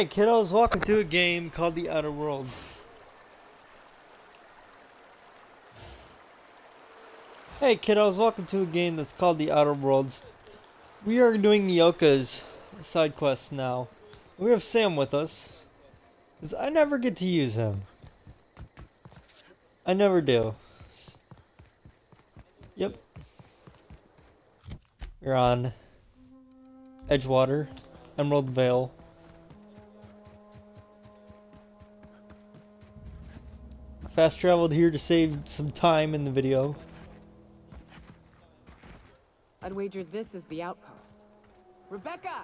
Hey kiddos, welcome to a game called The Outer Worlds. Hey kiddos, welcome to a game that's called The Outer Worlds. We are doing Nyoka's side quests now. We have Sam with us, because I never get to use him. I never do. Yep. We're on Edgewater, Emerald Vale. Fast traveled here to save some time in the video. I'd wager this is the outpost. Rebecca!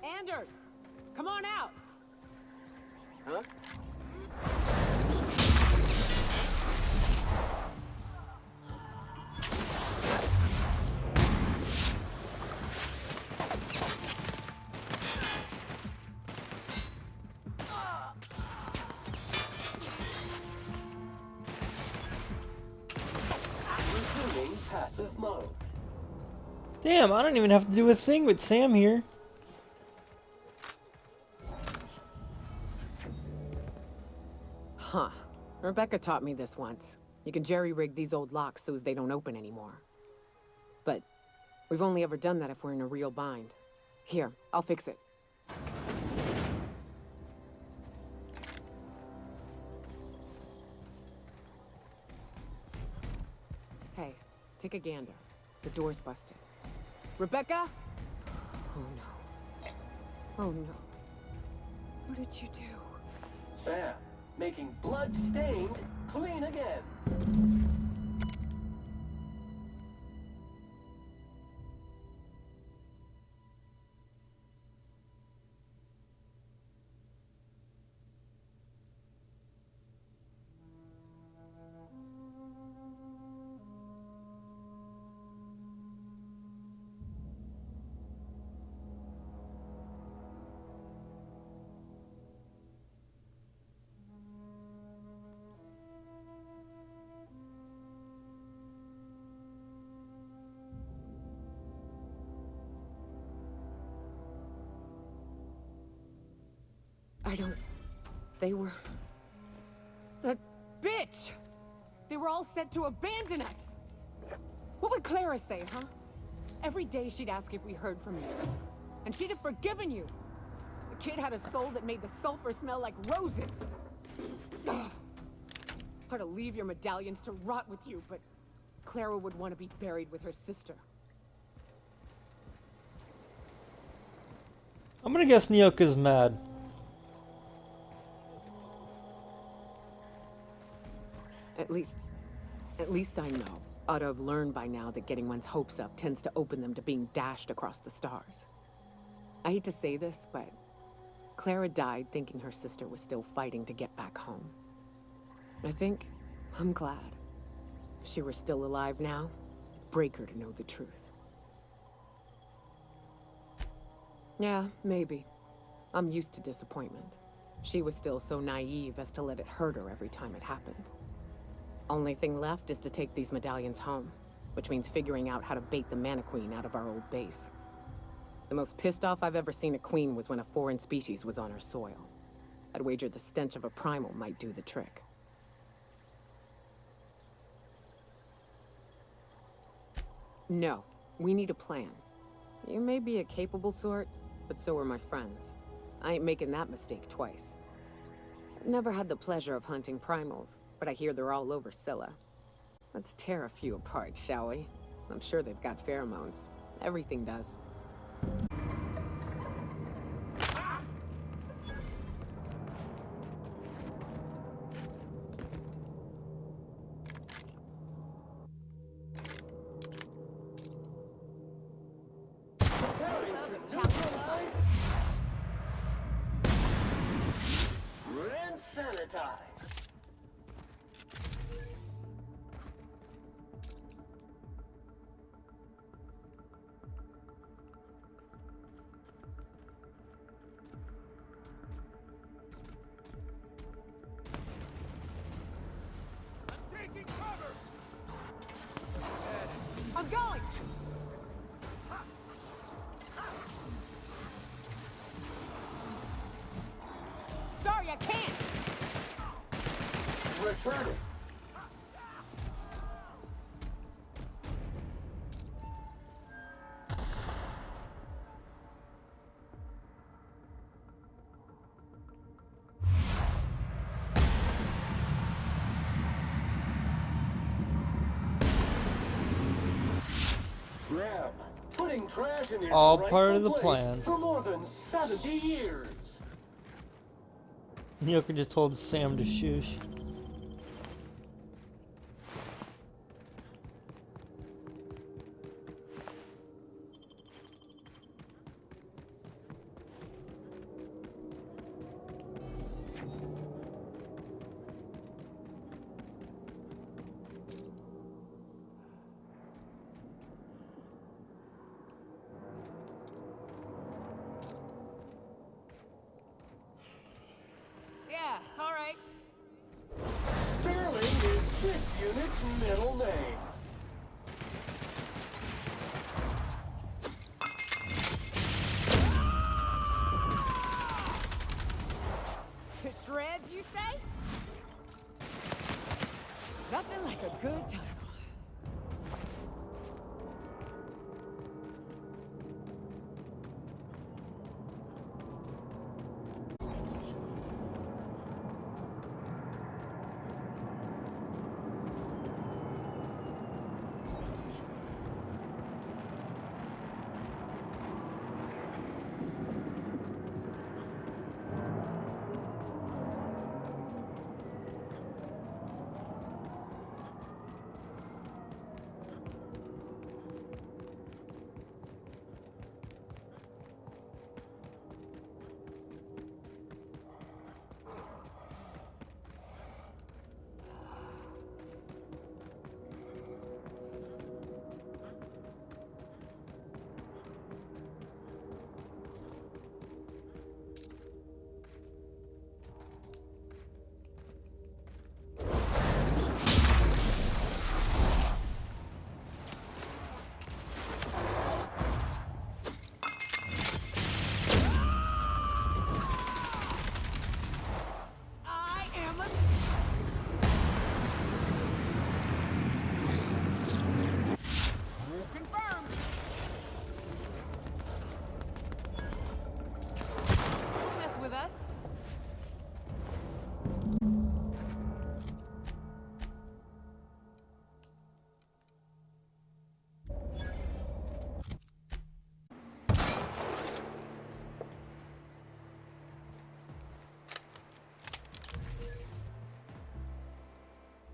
Anders! Come on out! Huh? Resuming passive mode. Damn, I don't even have to do a thing with Sam here. Huh. Rebecca taught me this once. You can jerry-rig these old locks so as they don't open anymore. But we've only ever done that if we're in a real bind. Here, I'll fix it. Hey, take a gander. The door's busted. Rebecca? Oh no. Oh no. What did you do? Sam, making blood-stained clean again. They were... That bitch! They were all set to abandon us! What would Clara say, huh? Every day she'd ask if we heard from you. And she'd have forgiven you! The kid had a soul that made the sulfur smell like roses! Ugh. Or to leave your medallions to rot with you, but Clara would want to be buried with her sister. I'm gonna guess Nyoka's mad. At least I know. Ought to have learned by now that getting one's hopes up tends to open them to being dashed across the stars. I hate to say this, but Clara died thinking her sister was still fighting to get back home. I'm glad. If she were still alive now, it'd break her to know the truth. Yeah, maybe. I'm used to disappointment. She was still so naive as to let it hurt her every time it happened. Only thing left is to take these medallions home, which means figuring out how to bait the Mana Queen out of our old base. The most pissed off I've ever seen a queen was when a foreign species was on her soil. I'd wager the stench of a primal might do the trick. No, we need a plan. You may be a capable sort, but so are my friends. I ain't making that mistake twice. I've never had the pleasure of hunting primals, but I hear they're all over Scylla. Let's tear a few apart, shall we? I'm sure they've got pheromones. Everything does. Rinse, sanitize. I'm going! turning. Graham, putting trash in its All rightful part of the place plan. for more than 70 years. Nyoka just told Sam to shush. Yeah, all right. Sterling is this unit's middle name. To shreds, you say? Nothing like a good tussle. I am a... Confirmed. Don't mess with us.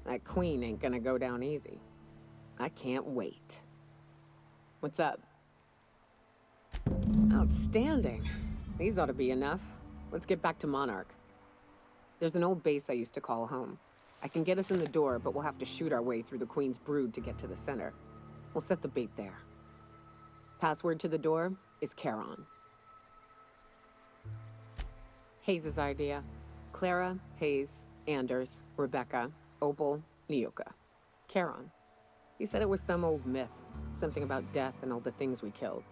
That queen ain't gonna go down easy. I can't wait. What's up? Outstanding. These ought to be enough. Let's get back to Monarch. There's an old base I used to call home. I can get us in the door, but we'll have to shoot our way through the Queen's brood to get to the center. We'll set the bait there. Password to the door is Charon. Hayes' idea. Clara, Hayes, Anders, Rebecca, Opal, Nyoka. Charon. He said it was some old myth. Something about death and all the things we killed.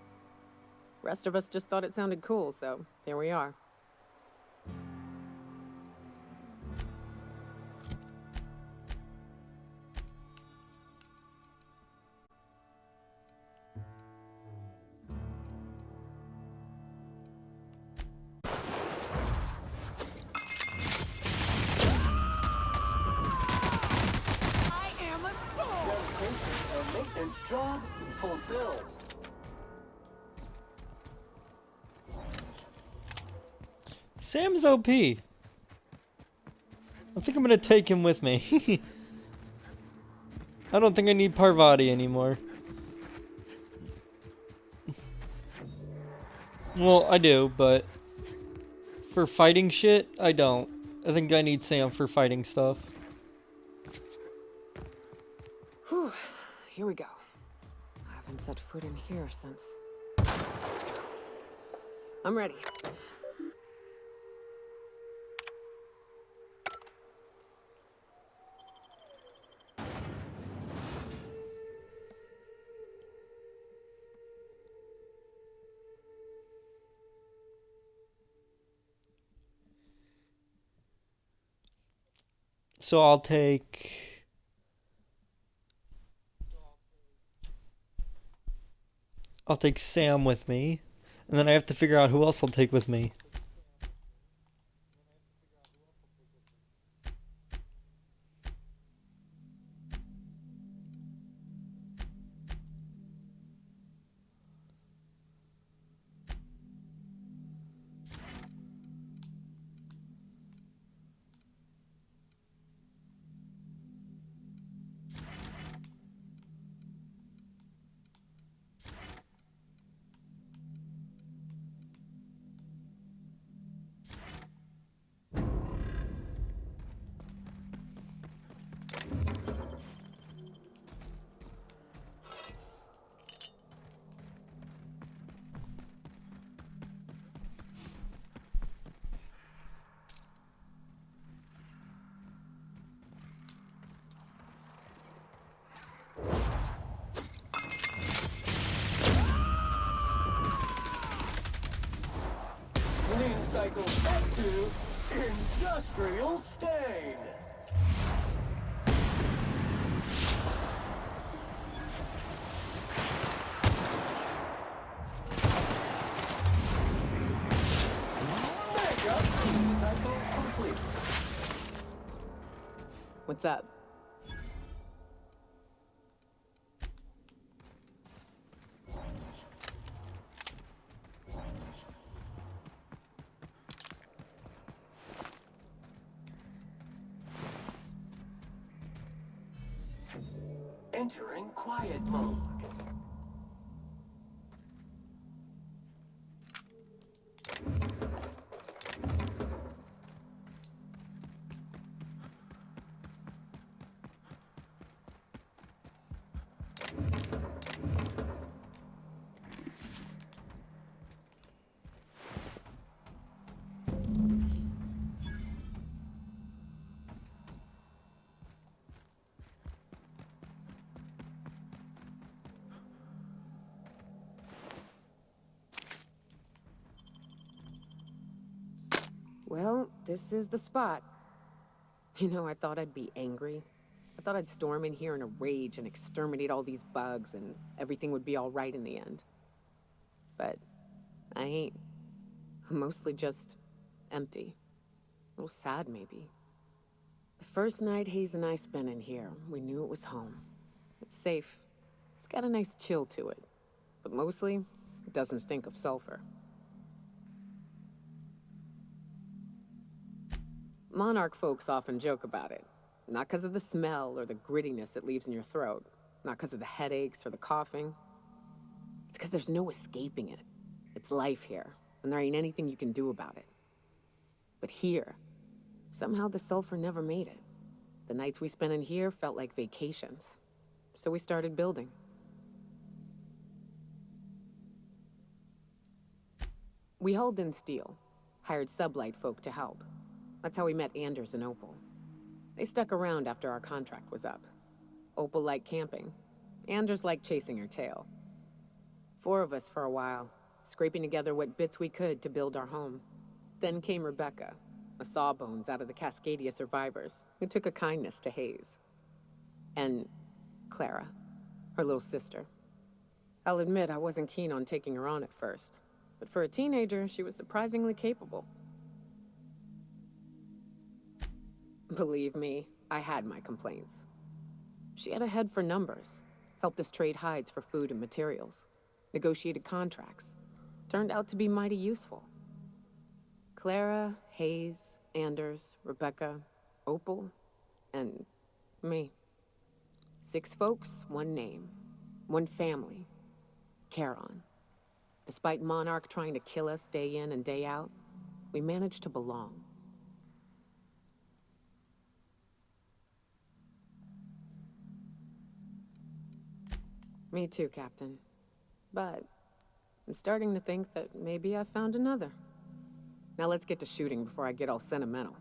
Rest of us just thought it sounded cool, so here we are. I am a soul! Dedication and maintenance job fulfilled. Sam's OP. I think I'm gonna take him with me. I don't think I need Parvati anymore. Well, I do, but for fighting shit, I don't. I think I need Sam for fighting stuff. Whew. Here we go. I haven't set foot in here since... I'm ready. So I'll take... Sam with me. And then I have to figure out who else I'll take with me. Clean cycle back to industrial stain. Mega clean cycle complete. What's up? Entering quiet mode. Well, this is the spot. You know, I thought I'd be angry. I thought I'd storm in here in a rage and exterminate all these bugs and everything would be all right in the end. But I ain't. I'm mostly just empty. A little sad, maybe. The first night Hayes and I spent in here, we knew it was home. It's safe. It's got a nice chill to it. But mostly, it doesn't stink of sulfur. Monarch folks often joke about it. Not because of the smell or the grittiness it leaves in your throat. Not because of the headaches or the coughing. It's because there's no escaping it. It's life here, and there ain't anything you can do about it. But here, somehow the sulfur never made it. The nights we spent in here felt like vacations. So we started building. We hauled in steel, hired sublight folk to help. That's how we met Anders and Opal. They stuck around after our contract was up. Opal liked camping. Anders liked chasing her tail. 4 of us for a while, scraping together what bits we could to build our home. Then came Rebecca, a sawbones out of the Cascadia survivors, who took a kindness to Hayes. And Clara, her little sister. I'll admit I wasn't keen on taking her on at first, but for a teenager, she was surprisingly capable. Believe me, I had my complaints. She had a head for numbers, helped us trade hides for food and materials, negotiated contracts. Turned out to be mighty useful. Clara, Hayes, Anders, Rebecca, Opal, and me. 6 folks, 1 name, 1 family, Charon. Despite Monarch trying to kill us day in and day out, we managed to belong. Me too, Captain. But I'm starting to think that maybe I found another. Now let's get to shooting before I get all sentimental.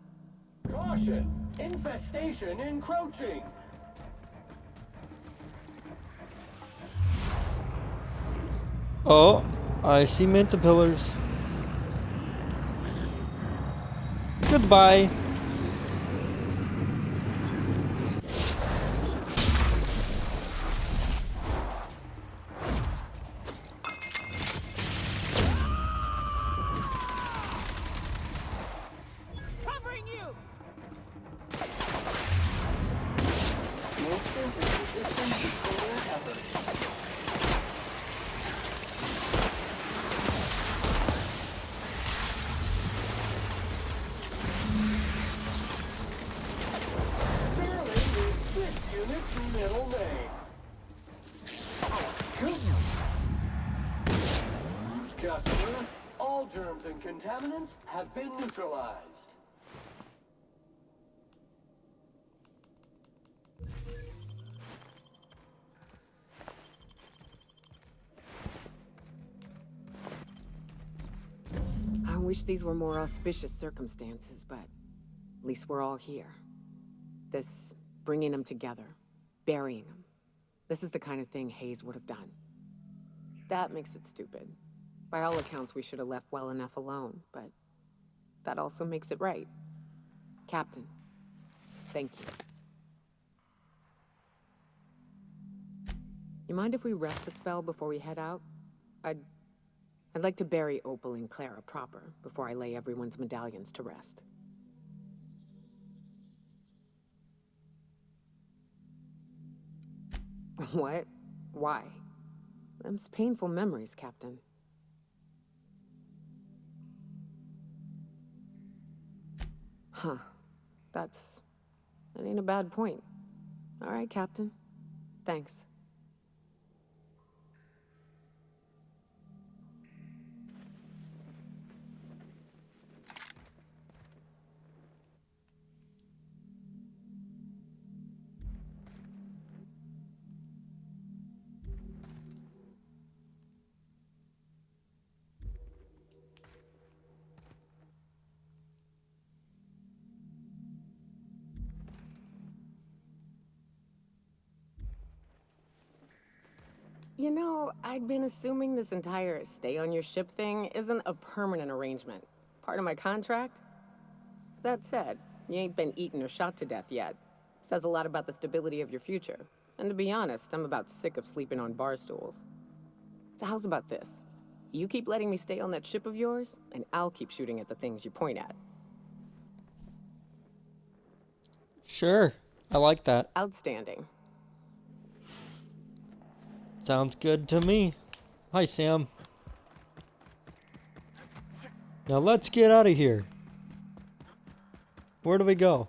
Caution! Infestation encroaching! Oh, I see Manta pillars. Goodbye. Customer, all germs and contaminants have been neutralized. I wish these were more auspicious circumstances, but at least we're all here. This bringing them together, burying them. This is the kind of thing Hayes would have done. That makes it stupid. By all accounts, we should have left well enough alone, but that also makes it right. Captain, thank you. You mind if we rest a spell before we head out? I'd like to bury Opal and Clara proper before I lay everyone's medallions to rest. What? Why? Them's painful memories, Captain. Huh. That ain't a bad point. All right, Captain. Thanks. You know, I'd been assuming this entire stay on your ship thing isn't a permanent arrangement. Part of my contract? That said, you ain't been eaten or shot to death yet. Says a lot about the stability of your future. And to be honest, I'm about sick of sleeping on bar stools. So how's about this? You keep letting me stay on that ship of yours, and I'll keep shooting at the things you point at. Sure. I like that. Outstanding. Sounds good to me. Hi, Sam. Now let's get out of here. Where do we go?